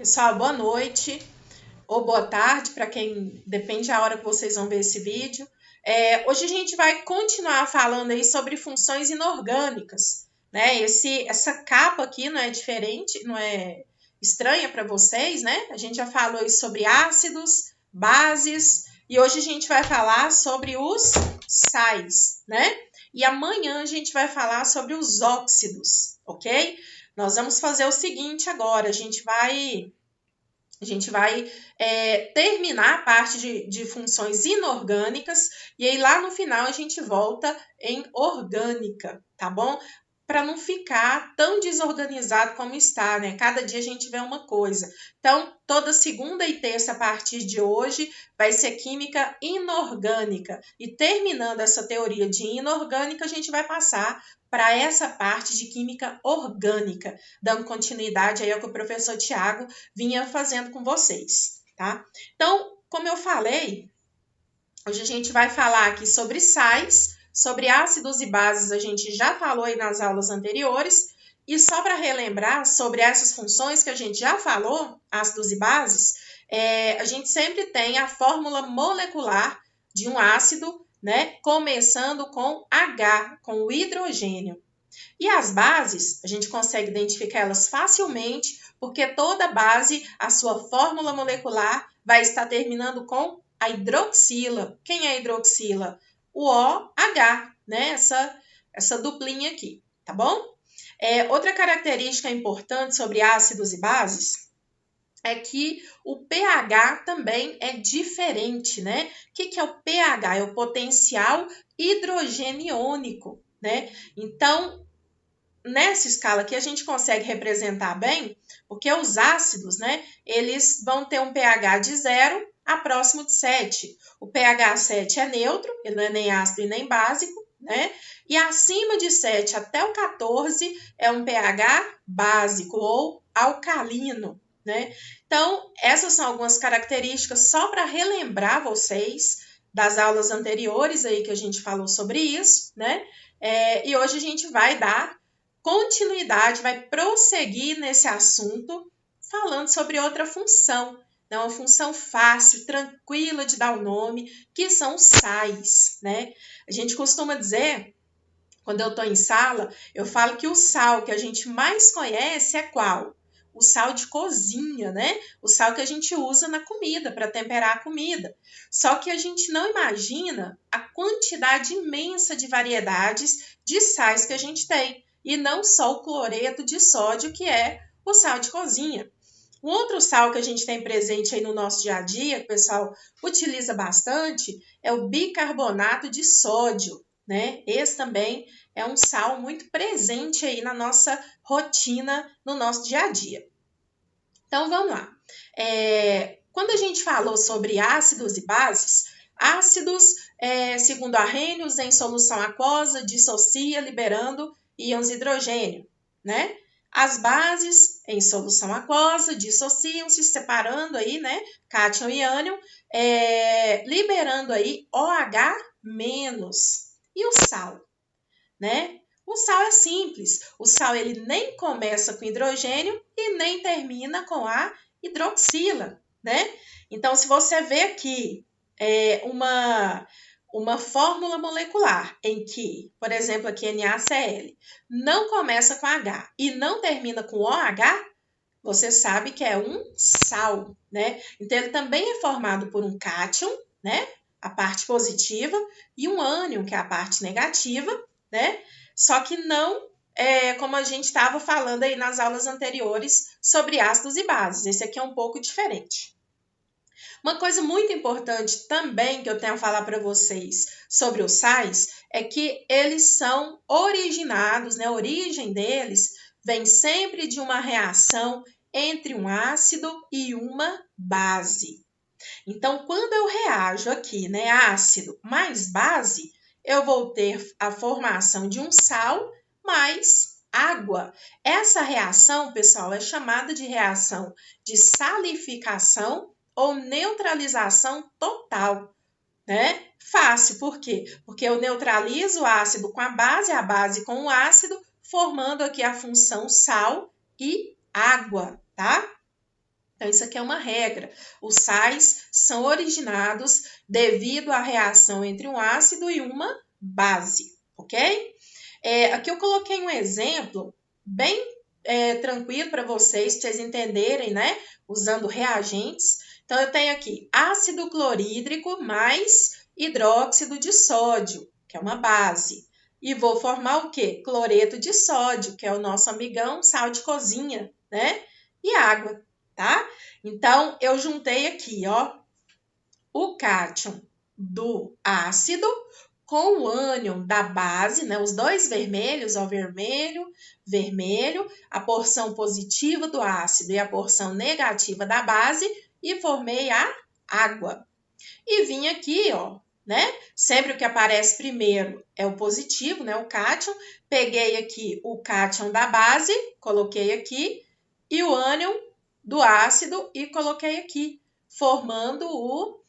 Pessoal, boa noite ou boa tarde, para quem depende da hora que vocês vão ver esse vídeo. Hoje a gente vai continuar falando aí sobre funções inorgânicas, né? Essa capa aqui não é diferente, não é estranha para vocês, né? A gente já falou aí sobre ácidos, bases, e hoje a gente vai falar sobre os sais, né? E amanhã a gente vai falar sobre os óxidos, ok? Nós vamos fazer o seguinte agora, a gente vai terminar a parte de funções inorgânicas e aí lá no final a gente volta em orgânica, tá bom? Para não ficar tão desorganizado como está, né? Cada dia a gente vê uma coisa. Então, toda segunda e terça a partir de hoje vai ser química inorgânica. E terminando essa teoria de inorgânica, a gente vai passar para essa parte de química orgânica, dando continuidade aí ao que o professor Tiago vinha fazendo com vocês, tá? Então, como eu falei, hoje a gente vai falar aqui sobre sais, sobre ácidos e bases, a gente já falou aí nas aulas anteriores, e só para relembrar sobre essas funções que a gente já falou, ácidos e bases, a gente sempre tem a fórmula molecular de um ácido, né, começando com H, com o hidrogênio. E as bases, a gente consegue identificar elas facilmente, porque toda base, a sua fórmula molecular, vai estar terminando com a hidroxila. Quem é a hidroxila? O OH, né? Essa duplinha aqui, tá bom? Outra característica importante sobre ácidos e bases é que o pH também é diferente, né? O que é o pH? É o potencial hidrogeniônico, né? Então, nessa escala aqui a gente consegue representar bem, porque os ácidos, né, eles vão ter um pH de 0 a próximo de 7. O pH 7 é neutro, ele não é nem ácido e nem básico, né? E acima de 7 até o 14 é um pH básico ou alcalino, né? Então, essas são algumas características só para relembrar vocês das aulas anteriores aí que a gente falou sobre isso, né? E hoje a gente vai dar continuidade, vai prosseguir nesse assunto, falando sobre outra função, né? Uma função fácil, tranquila de dar o nome, que são os sais, né? A gente costuma dizer, quando eu estou em sala, eu falo que o sal que a gente mais conhece é qual? O sal de cozinha, né? O sal que a gente usa na comida, para temperar a comida. Só que a gente não imagina a quantidade imensa de variedades de sais que a gente tem. E não só o cloreto de sódio, que é o sal de cozinha. Um outro sal que a gente tem presente aí no nosso dia a dia, que o pessoal utiliza bastante, é o bicarbonato de sódio, né? Esse também é um sal muito presente aí na nossa rotina, no nosso dia a dia. Então, vamos lá. Quando a gente falou sobre ácidos e bases, ácidos, segundo Arrhenius, em solução aquosa, dissocia, liberando íons hidrogênio, né? As bases, em solução aquosa, dissociam, se separando aí, né? Cátion e ânion, liberando aí OH-. E o sal, né? O sal é simples. O sal ele nem começa com hidrogênio e nem termina com a hidroxila, né? Então, se você vê aqui uma fórmula molecular em que, por exemplo, aqui NaCl, não começa com H e não termina com OH, você sabe que é um sal, né? Então, ele também é formado por um cátion, né? A parte positiva, e um ânion, que é a parte negativa, né? Só que não como a gente estava falando aí nas aulas anteriores sobre ácidos e bases. Esse aqui é um pouco diferente. Uma coisa muito importante também que eu tenho a falar para vocês sobre os sais é que eles são originados, né? A origem deles vem sempre de uma reação entre um ácido e uma base. Então, quando eu reajo aqui, né, ácido mais base, eu vou ter a formação de um sal mais água. Essa reação, pessoal, é chamada de reação de salificação ou neutralização total, né? Fácil, por quê? Porque eu neutralizo o ácido com a base com o ácido, formando aqui a função sal e água, tá? Então, isso aqui é uma regra. Os sais são originados devido à reação entre um ácido e uma base, ok? Aqui eu coloquei um exemplo bem tranquilo para vocês entenderem, né? Usando reagentes. Então, eu tenho aqui ácido clorídrico mais hidróxido de sódio, que é uma base. E vou formar o quê? Cloreto de sódio, que é o nosso amigão sal de cozinha, né? E água, tá? Então, eu juntei aqui, ó, o cátion do ácido com o ânion da base, né? Os dois vermelhos, ó, vermelho, vermelho, a porção positiva do ácido e a porção negativa da base, e formei a água. E vim aqui, ó, né? Sempre o que aparece primeiro é o positivo, né? O cátion. Peguei aqui o cátion da base, coloquei aqui, e o ânion do ácido e coloquei aqui, formando o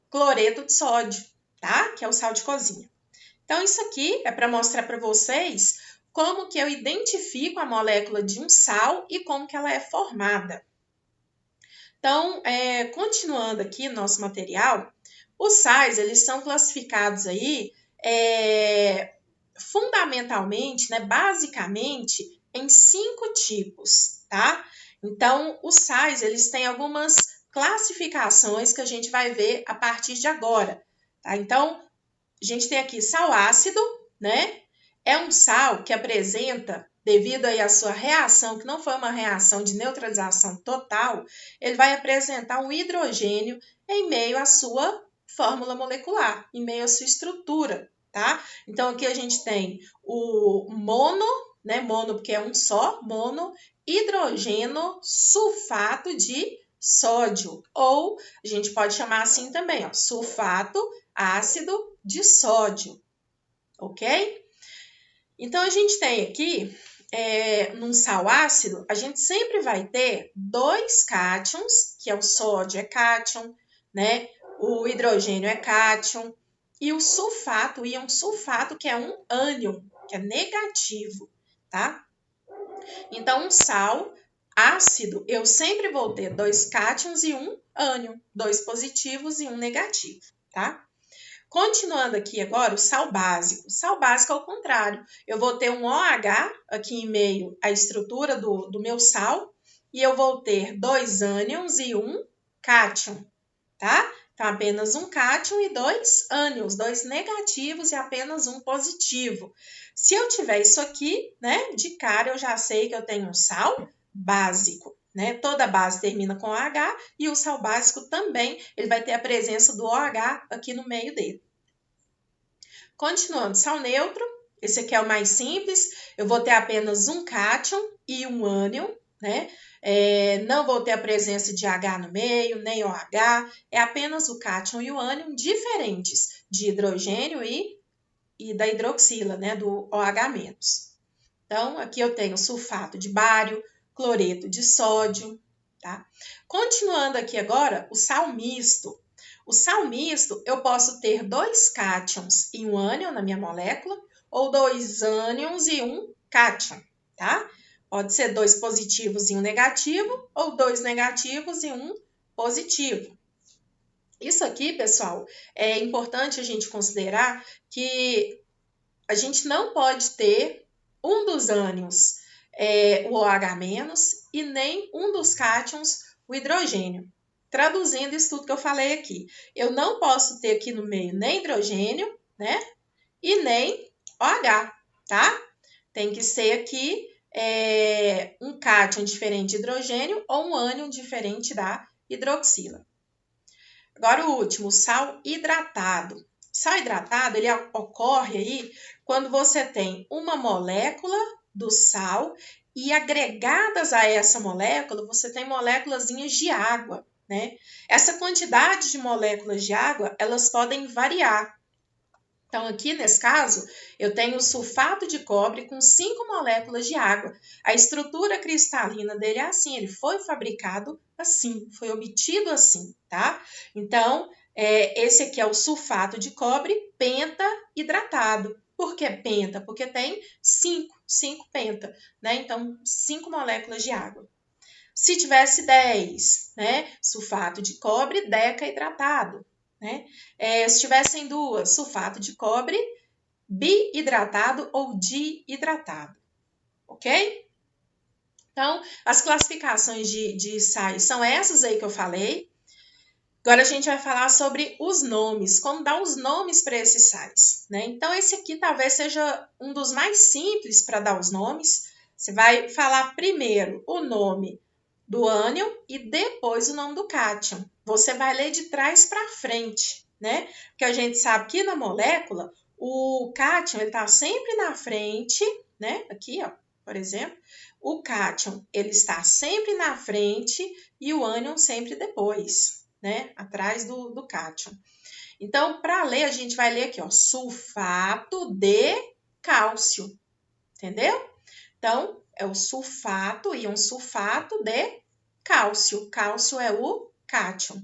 cloreto de sódio, tá? Que é o sal de cozinha. Então, isso aqui é para mostrar para vocês como que eu identifico a molécula de um sal e como que ela é formada. Então, continuando aqui nosso material, os sais, eles são classificados aí fundamentalmente, né, basicamente, em 5 tipos, tá? Então, os sais, eles têm algumas classificações que a gente vai ver a partir de agora, tá? Então, a gente tem aqui sal ácido, né? É um sal que apresenta, devido aí à sua reação, que não foi uma reação de neutralização total, ele vai apresentar um hidrogênio em meio à sua fórmula molecular, em meio à sua estrutura, tá? Então, aqui a gente tem o mono, né? Mono porque é um só, mono, hidrogeno sulfato de sódio, ou a gente pode chamar assim também, ó, sulfato ácido de sódio, ok? Então, a gente tem aqui, num sal ácido, a gente sempre vai ter 2 cátions, que é o sódio é cátion, né? O hidrogênio é cátion, e o sulfato, o íon sulfato, que é um ânion, que é negativo, tá? Então, um sal ácido, eu sempre vou ter 2 cátions e um ânion, 2 positivos e um negativo, tá? Continuando aqui agora, o sal básico. O sal básico é o contrário. Eu vou ter um OH aqui em meio à estrutura do meu sal, e eu vou ter 2 ânions e um cátion, tá? Então, apenas um cátion e 2 ânions, 2 negativos e apenas um positivo. Se eu tiver isso aqui, né, de cara eu já sei que eu tenho um sal básico, né? Toda base termina com OH e o sal básico também, ele vai ter a presença do OH aqui no meio dele. Continuando, sal neutro, esse aqui é o mais simples, eu vou ter apenas um cátion e um ânion, né? Não vou ter a presença de H no meio, nem OH, é apenas o cátion e o ânion diferentes de hidrogênio e da hidroxila, né? Do OH-. Então, aqui eu tenho sulfato de bário, cloreto de sódio, tá? Continuando aqui agora, o sal misto. O sal misto, eu posso ter 2 cátions e um ânion na minha molécula, ou 2 ânions e um cátion, tá? Pode ser 2 positivos e um negativo, ou 2 negativos e um positivo. Isso aqui, pessoal, é importante a gente considerar que a gente não pode ter um dos ânions o OH- e nem um dos cátions o hidrogênio. Traduzindo isso tudo que eu falei aqui, eu não posso ter aqui no meio nem hidrogênio, né? E nem OH, tá? Tem que ser aqui um cátion diferente de hidrogênio ou um ânion diferente da hidroxila. Agora o último, sal hidratado. Sal hidratado, ele ocorre aí quando você tem uma molécula do sal e agregadas a essa molécula, você tem moléculazinhas de água, né? Essa quantidade de moléculas de água, elas podem variar. Então, aqui nesse caso, eu tenho o sulfato de cobre com 5 moléculas de água. A estrutura cristalina dele é assim, ele foi fabricado assim, foi obtido assim, tá? Então, esse aqui é o sulfato de cobre penta-hidratado. Por que penta? Porque tem 5 penta, né? Então, 5 moléculas de água. Se tivesse 10, né? Sulfato de cobre decaidratado, né? Se tivessem 2, sulfato de cobre biidratado ou diidratado, ok? Então, as classificações de sais são essas aí que eu falei. Agora a gente vai falar sobre os nomes, como dar os nomes para esses sais, né? Então, esse aqui talvez seja um dos mais simples para dar os nomes. Você vai falar primeiro o nome do ânion e depois o nome do cátion. Você vai ler de trás para frente, né? Porque a gente sabe que na molécula o cátion ele está sempre na frente, né? Aqui, ó, por exemplo, o cátion ele está sempre na frente e o ânion sempre depois, né? Atrás do cátion. Então, para ler, a gente vai ler aqui, ó, sulfato de cálcio, entendeu? Então, é o sulfato e um sulfato de cálcio. Cálcio é o cátion.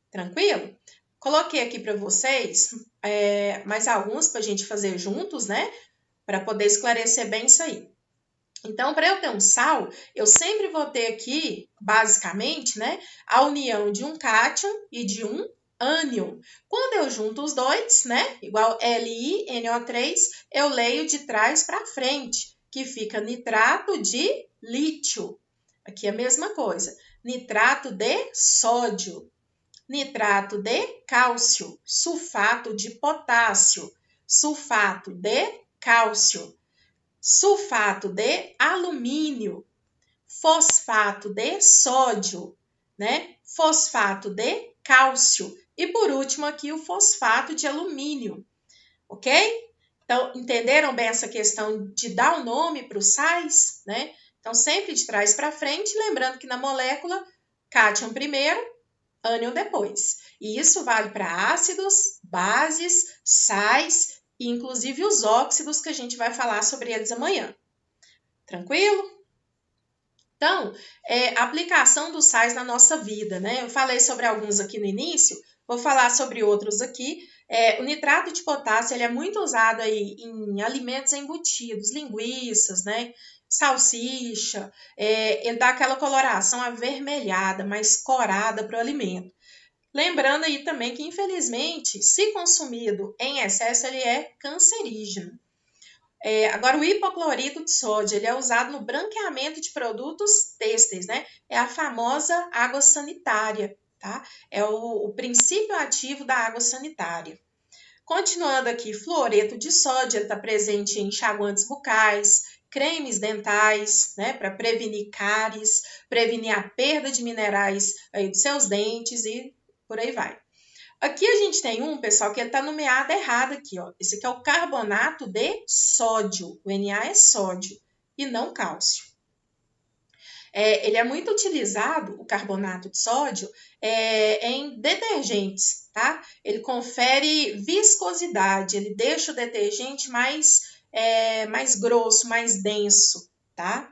Tranquilo? Coloquei aqui para vocês mais alguns para a gente fazer juntos, né? Para poder esclarecer bem isso aí. Então, para eu ter um sal, eu sempre vou ter aqui, basicamente, né, a união de um cátion e de um ânion. Quando eu junto os dois, né, igual LiNO3, eu leio de trás para frente, que fica nitrato de lítio. Aqui é a mesma coisa. Nitrato de sódio, nitrato de cálcio, sulfato de potássio, sulfato de cálcio, sulfato de alumínio, fosfato de sódio, né? Fosfato de cálcio e por último aqui o fosfato de alumínio, ok? Então, entenderam bem essa questão de dar o nome para os sais, né? Então, sempre de trás para frente, lembrando que na molécula, cátion primeiro, ânion depois. E isso vale para ácidos, bases, sais e inclusive os óxidos que a gente vai falar sobre eles amanhã. Tranquilo? Então, a aplicação dos sais na nossa vida, né? Eu falei sobre alguns aqui no início, vou falar sobre outros aqui. O nitrato de potássio ele é muito usado aí em alimentos embutidos, linguiças, né? Salsicha, ele dá aquela coloração avermelhada, mais corada para o alimento. Lembrando aí também que, infelizmente, se consumido em excesso, ele é cancerígeno. Agora, o hipoclorito de sódio, ele é usado no branqueamento de produtos têxteis, né? É a famosa água sanitária, tá? É o princípio ativo da água sanitária. Continuando aqui, fluoreto de sódio, ele está presente em enxaguantes bucais, cremes dentais, né? Para prevenir cáries, prevenir a perda de minerais aí dos seus dentes e por aí vai. Aqui a gente tem um, pessoal, que ele está nomeado errado aqui, ó. Esse aqui é o carbonato de sódio. O Na é sódio e não cálcio. Ele é muito utilizado, o carbonato de sódio, em detergentes, tá? Ele confere viscosidade, ele deixa o detergente mais grosso, mais denso, tá?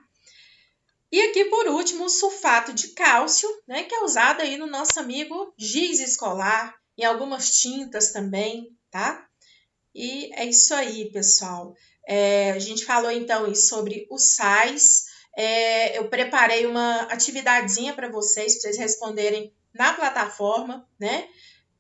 E aqui, por último, o sulfato de cálcio, né, que é usado aí no nosso amigo giz escolar, em algumas tintas também, tá? E é isso aí, pessoal. A gente falou, então, sobre os sais. Eu preparei uma atividadezinha para vocês responderem na plataforma, né?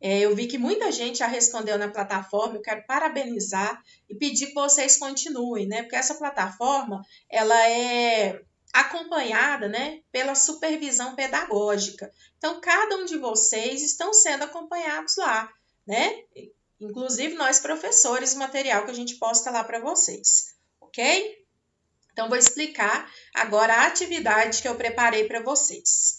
Eu vi que muita gente já respondeu na plataforma, eu quero parabenizar e pedir que vocês continuem, né? Porque essa plataforma, ela é acompanhada, né, pela supervisão pedagógica. Então, cada um de vocês estão sendo acompanhados lá, né? Inclusive nós professores, o material que a gente posta lá para vocês, ok? Então, vou explicar agora a atividade que eu preparei para vocês.